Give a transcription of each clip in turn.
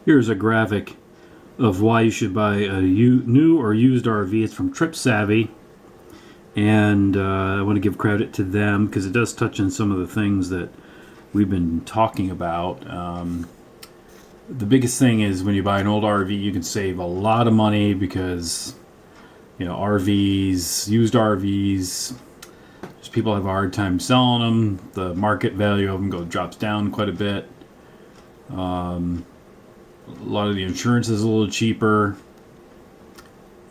Here's a graphic of why you should buy a new or used RV. It's from Trip Savvy, and I want to give credit to them because it does touch on some of the things that we've been talking about. The biggest thing is when you buy an old RV, you can save a lot of money because, you know, RVs, used RVs, just people have a hard time selling them. The market value of them drops down quite a bit. A lot of the insurance is a little cheaper,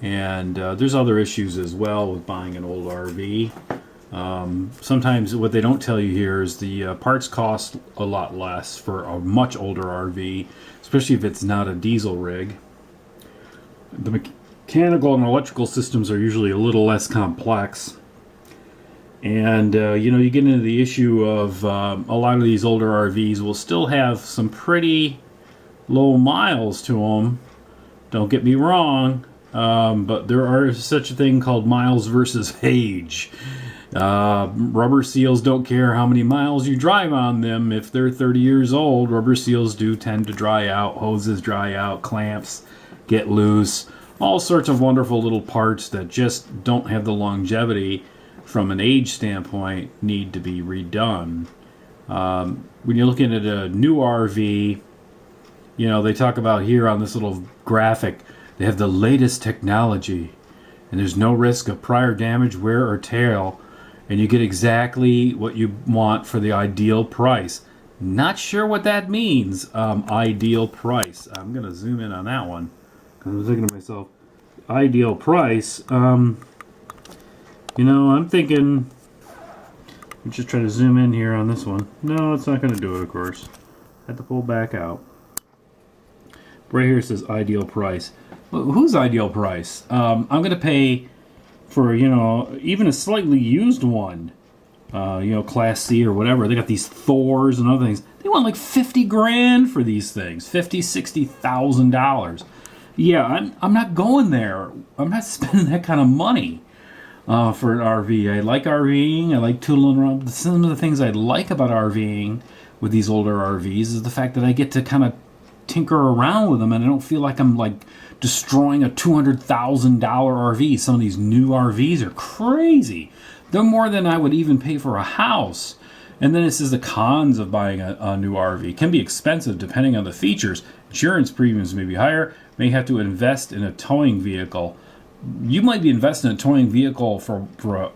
and there's other issues as well with buying an old RV. Sometimes what they don't tell you here is the parts cost a lot less for a much older RV, especially if it's not a diesel rig. The mechanical and electrical systems are usually a little less complex. And, you get into the issue of a lot of these older RVs will still have some pretty low miles to them. Don't get me wrong, but there are such a thing called miles versus age. Rubber seals don't care how many miles you drive on them. If they're 30 years old, rubber seals do tend to dry out, hoses dry out, clamps get loose, all sorts of wonderful little parts that just don't have the longevity from an age standpoint need to be redone. When you're looking at a new RV, they talk about here on this little graphic, they have the latest technology and there's no risk of prior damage, wear, or tear, and you get exactly what you want for the ideal price. Not sure what that means, ideal price. I'm going to zoom in on that one because I was thinking to myself, ideal price. I'm thinking, I'm just trying to zoom in here on this one. No, it's not going to do it, of course. Had to pull back out. Right here it says ideal price. Well, whose ideal price? I'm going to pay for, even a slightly used one, Class C or whatever. They got these Thors and other things. They want like 50 grand for these things, $50,000-$60,000. Yeah, I'm not going there. I'm not spending that kind of money for an RV. I like RVing. I like tootling around. Some of the things I like about RVing with these older RVs is the fact that I get to kind of tinker around with them, and I don't feel like I'm like destroying a $200,000 RV. Some of these new RVs are crazy. They're more than I would even pay for a house. And then it says the cons of buying a new RV. It can be expensive depending on the features. Insurance premiums may be higher. May have to invest in a towing vehicle. You might be investing in a towing vehicle for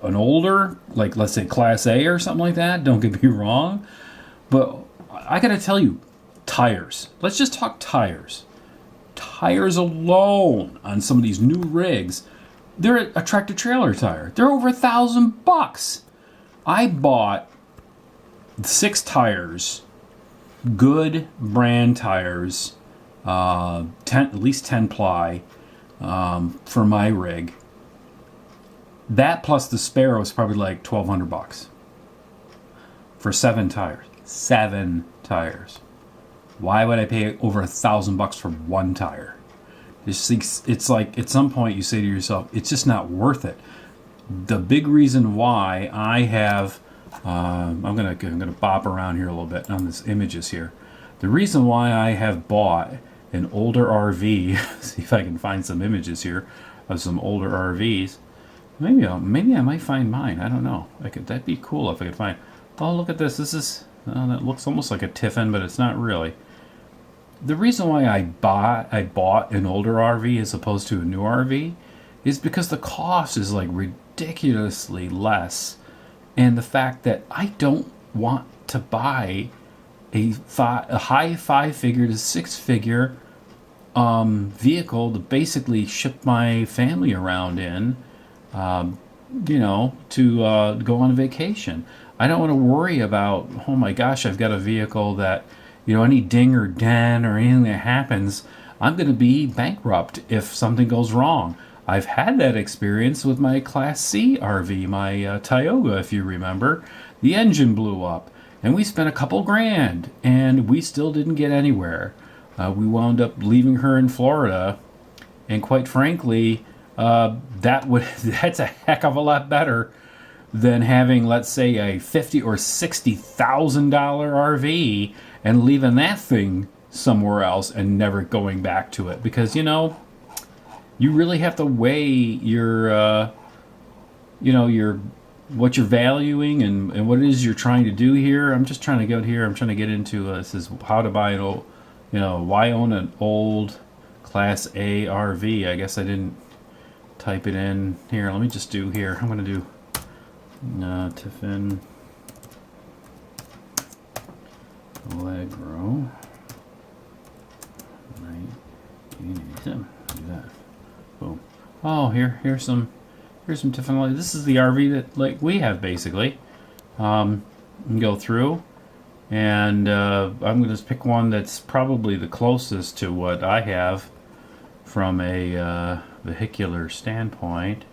an older, like let's say Class A or something like that. Don't get me wrong. But I got to tell you, tires. Let's just talk tires. Tires alone on some of these new rigs, they're a tractor trailer tire. They're over $1,000. I bought 6 tires, good brand tires, at least 10 ply for my rig. That plus the spare was probably like $1,200 for 7 tires. 7 tires. Why would I pay over $1,000 for one tire? It's like at some point you say to yourself, it's just not worth it. The big reason why I have, I'm gonna bop around here a little bit on this images here. The reason why I have bought an older RV, see if I can find some images here of some older RVs. Maybe I might find mine. I don't know. That'd be cool if I could find. Oh, look at this. That looks almost like a Tiffin, but it's not really. The reason why I bought an older RV as opposed to a new RV is because the cost is like ridiculously less, and the fact that I don't want to buy a high 5-figure to 6-figure vehicle to basically ship my family around in, to go on vacation. I don't want to worry about, oh my gosh, I've got a vehicle that, any ding or dent or anything that happens, I'm going to be bankrupt if something goes wrong. I've had that experience with my Class C RV, my Tioga, if you remember. The engine blew up, and we spent a couple grand, and we still didn't get anywhere. We wound up leaving her in Florida, and quite frankly, that's a heck of a lot better than having, let's say, a $50,000 or $60,000 RV and leaving that thing somewhere else and never going back to it, because you know, you really have to weigh your you know, your what you're valuing and what it is you're trying to do here. I'm just trying to get here. I'm trying to get into this is how to buy an old, you know, why own an old Class A RV. I guess I didn't type it in here. Let me just do here. I'm going to do Tiffin Allegro 1987. Do that. Boom. Oh, here's some Tiffin Allegro. This is the RV that like we have basically. You can go through, and I'm going to just pick one that's probably the closest to what I have from a vehicular standpoint.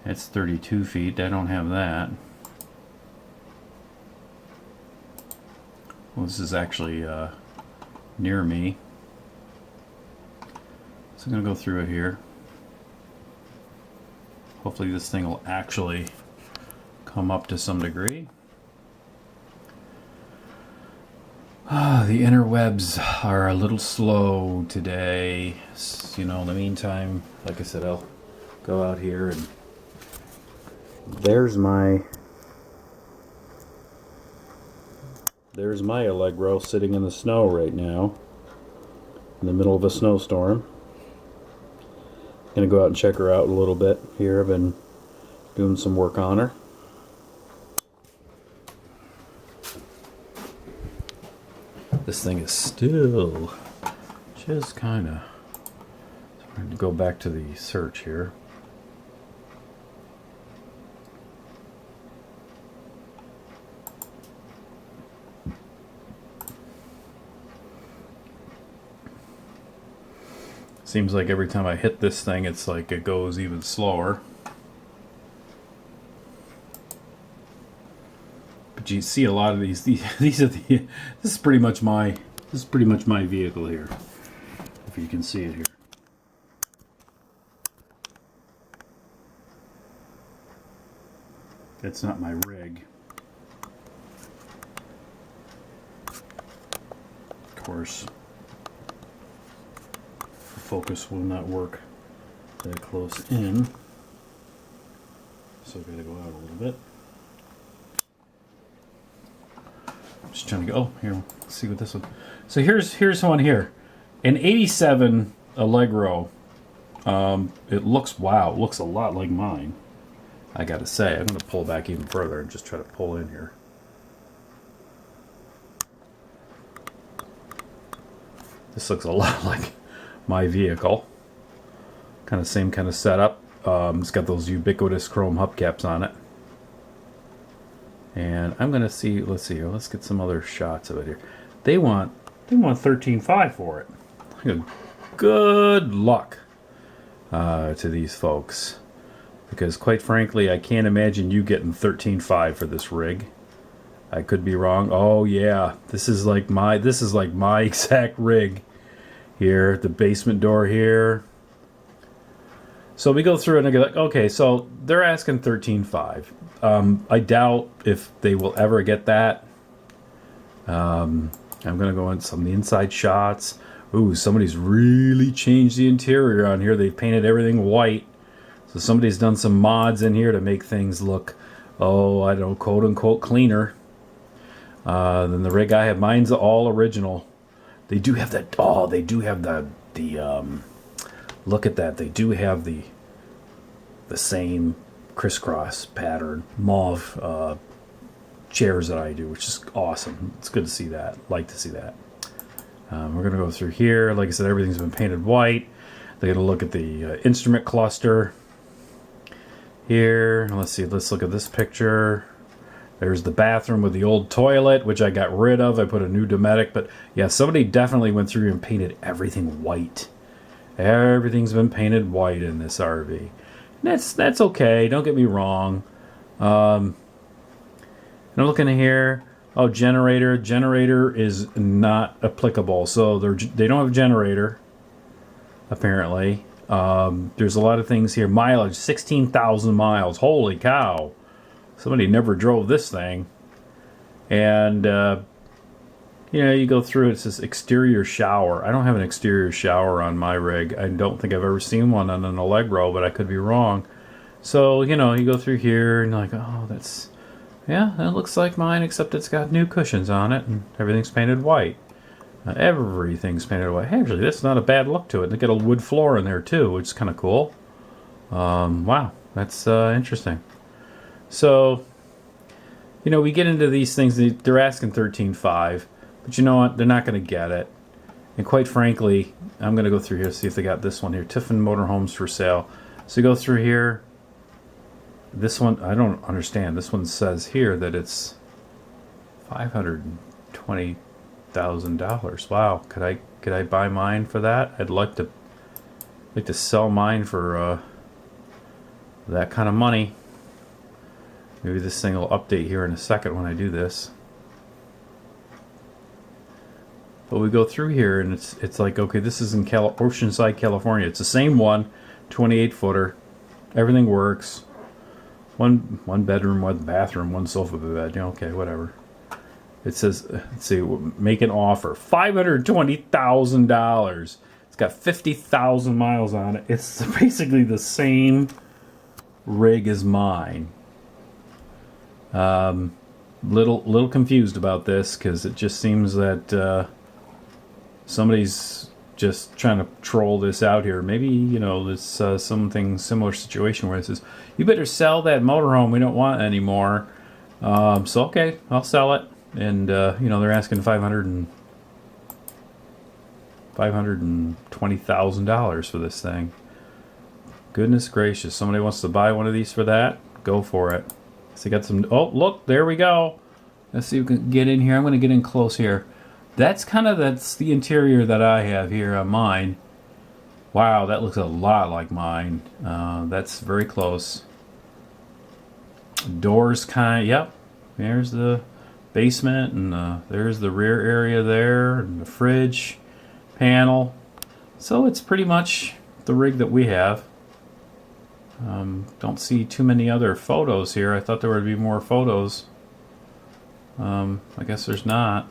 It's 32 feet. I don't have that. Well, this is actually near me. So I'm going to go through it here. Hopefully this thing will actually come up to some degree. The interwebs are a little slow today. You know, in the meantime, like I said, I'll go out here and there's my Allegro sitting in the snow right now, in the middle of a snowstorm. Gonna go out and check her out a little bit here. I've been doing some work on her. This thing is still just kind of. I'm going to go back to the search here. Seems like every time I hit this thing, it's like it goes even slower. But you see a lot of these are the. This is pretty much my vehicle here. If you can see it here. That's not my rig. Of course. Focus will not work that close in, so I've got to go out a little bit. I'm just trying to go. Oh, here, let's see what this one. So here's one here, an '87 Allegro. It looks it looks a lot like mine. I got to say, I'm going to pull back even further and just try to pull in here. This looks a lot like my vehicle. Same kind of setup. It's got those ubiquitous chrome hubcaps on it. And I'm gonna see. Let's see here. Let's get some other shots of it here. They want 13.5 for it. Good luck to these folks, because quite frankly, I can't imagine you getting 13.5 for this rig. I could be wrong. Oh yeah, this is like my exact rig. Here, the basement door here. So we go through and I go like, okay, so they're asking 13.5. I doubt if they will ever get that. I'm gonna go into some of the inside shots. Ooh, somebody's really changed the interior on here. They've painted everything white. So somebody's done some mods in here to make things look, oh, I don't know, quote unquote cleaner. Then the rig I have, mine's all original. They do have that. Oh, they do have the look at that. They do have the same crisscross pattern mauve chairs that I do, which is awesome. It's good to see that. Like to see that. We're gonna go through here. Like I said, everything's been painted white. They're gonna look at the instrument cluster here. Let's see. Let's look at this picture. There's the bathroom with the old toilet, which I got rid of. I put a new Dometic, but yeah, somebody definitely went through and painted everything white. Everything's been painted white in this RV. That's okay. Don't get me wrong. And I'm looking at here. Oh, generator. Generator is not applicable. So they don't have a generator, apparently. There's a lot of things here. Mileage, 16,000 miles. Holy cow. Somebody never drove this thing. And you know, you go through it says exterior shower. I don't have an exterior shower on my rig. I don't think I've ever seen one on an Allegro, but I could be wrong. So, you know, you go through here and you're like, oh, that's, yeah, that looks like mine, except it's got new cushions on it and everything's painted white. Everything's painted white. Actually, that's not a bad look to it. They got a wood floor in there too, which is kind of cool. Wow, that's interesting. So, you know, we get into these things. They're asking $13,500, but you know what? They're not going to get it. And quite frankly, I'm going to go through here, see if they got this one here. Tiffin Motorhomes for sale. So you go through here. This one, I don't understand. This one says here that it's $520,000. Wow, could I buy mine for that? I'd like to sell mine for that kind of money. Maybe this thing will update here in a second when I do this. But we go through here and it's like, okay, this is in Oceanside, California. It's the same one, 28 footer. Everything works. One bedroom, one bathroom, one sofa bed. Okay, whatever. It says, let's see, make an offer. $520,000. It's got 50,000 miles on it. It's basically the same rig as mine. Little confused about this because it just seems that somebody's just trying to troll this out here. Maybe, you know, this something similar situation where it says, you better sell that motorhome, we don't want it anymore. So okay, I'll sell it. And you know, they're asking $520,000 for this thing. Goodness gracious, somebody wants to buy one of these for that? Go for it. So you got some, oh look, there we go. Let's see if we can get in here. I'm going to get in close here. That's the interior that I have here on mine. Wow, that looks a lot like mine. That's very close. Doors yep. There's the basement, and there's the rear area there, and the fridge panel. So it's pretty much the rig that we have. Don't see too many other photos here. I thought there would be more photos. I guess there's not.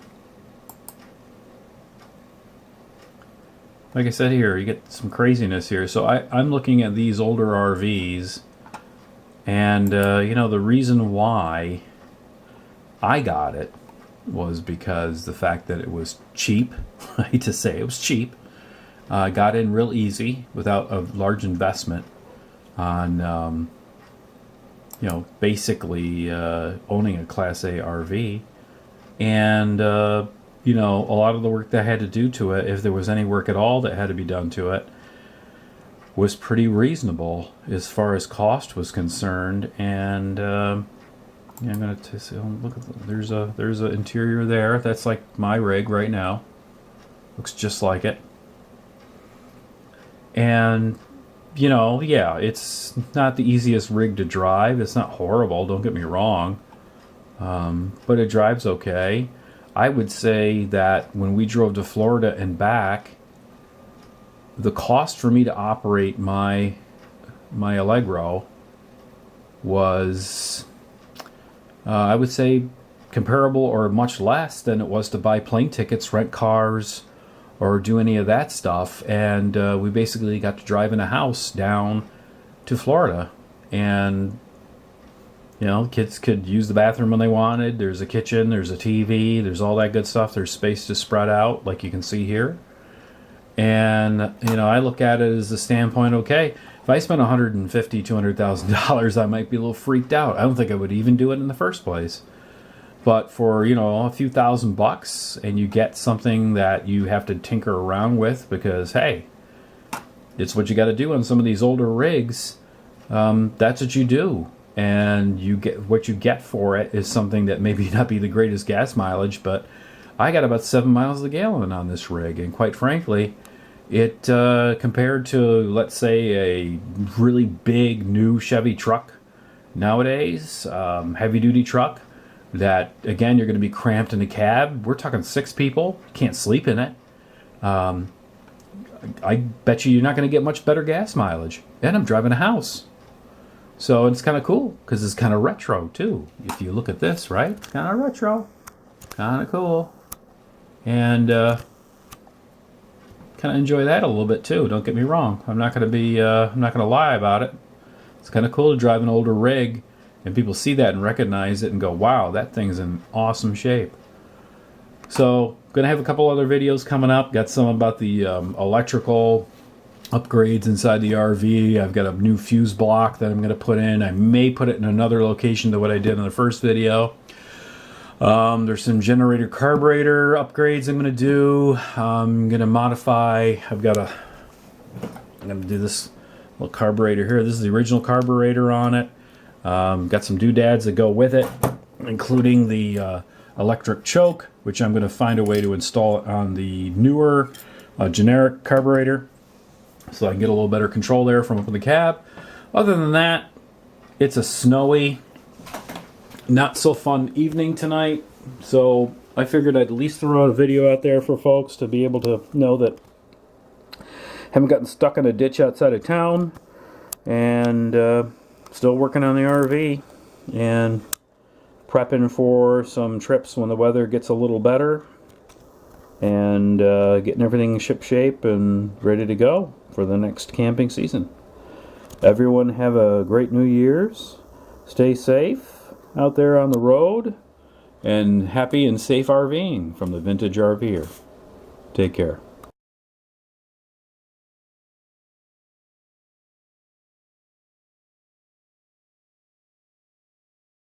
Like I said here, you get some craziness here. So I'm looking at these older RVs, and you know, the reason why I got it was because the fact that it was cheap. I hate to say it was cheap. Got in real easy without a large investment on you know, basically owning a Class A RV, and you know, a lot of the work that I had to do to it, if there was any work at all that had to be done to it, was pretty reasonable as far as cost was concerned. And yeah, I'm gonna look at there's a interior there. That's like my rig right now. Looks just like it. And you know, yeah, it's not the easiest rig to drive. It's not horrible, don't get me wrong, but it drives okay. I would say that when we drove to Florida and back, the cost for me to operate my Allegro was, I would say, comparable or much less than it was to buy plane tickets, rent cars, or do any of that stuff. And we basically got to drive in a house down to Florida, and you know, kids could use the bathroom when they wanted. There's a kitchen, there's a TV, there's all that good stuff. There's space to spread out, like you can see here. And you know, I look at it as the standpoint, okay, if I spent $150,000, $200,000, I might be a little freaked out. I don't think I would even do it in the first place. But for, you know, a few $1,000, and you get something that you have to tinker around with because, hey, it's what you got to do on some of these older rigs. That's what you do. And you get what you get for it is something that maybe not be the greatest gas mileage, but I got about 7 miles a gallon on this rig. And quite frankly, it compared to, let's say, a really big new Chevy truck nowadays, heavy-duty truck, that, again, you're going to be cramped in a cab. We're talking 6 people. You can't sleep in it. I bet you're not going to get much better gas mileage. And I'm driving a house. So it's kind of cool because it's kind of retro, too. If you look at this, right? It's kind of retro. Kind of cool. and kind of enjoy that a little bit too. Don't get me wrong. I'm not going to lie about it. It's kind of cool to drive an older rig and people see that and recognize it and go, wow, that thing's in awesome shape. So, going to have a couple other videos coming up. Got some about the electrical upgrades inside the RV. I've got a new fuse block that I'm going to put in. I may put it in another location than what I did in the first video. There's some generator carburetor upgrades I'm going to do. I'm going to modify. I'm going to do this little carburetor here. This is the original carburetor on it. Got some doodads that go with it, including the electric choke, which I'm going to find a way to install on the newer generic carburetor, so I can get a little better control there from up in the cab. Other than that, it's a snowy, not so fun evening tonight, so I figured I'd at least throw out a video out there for folks to be able to know that I haven't gotten stuck in a ditch outside of town, and still working on the RV and prepping for some trips when the weather gets a little better, and getting everything ship shape and ready to go for the next camping season. Everyone have a great New Year's. Stay safe out there on the road, and happy and safe RVing from the Vintage RV'er. Take care.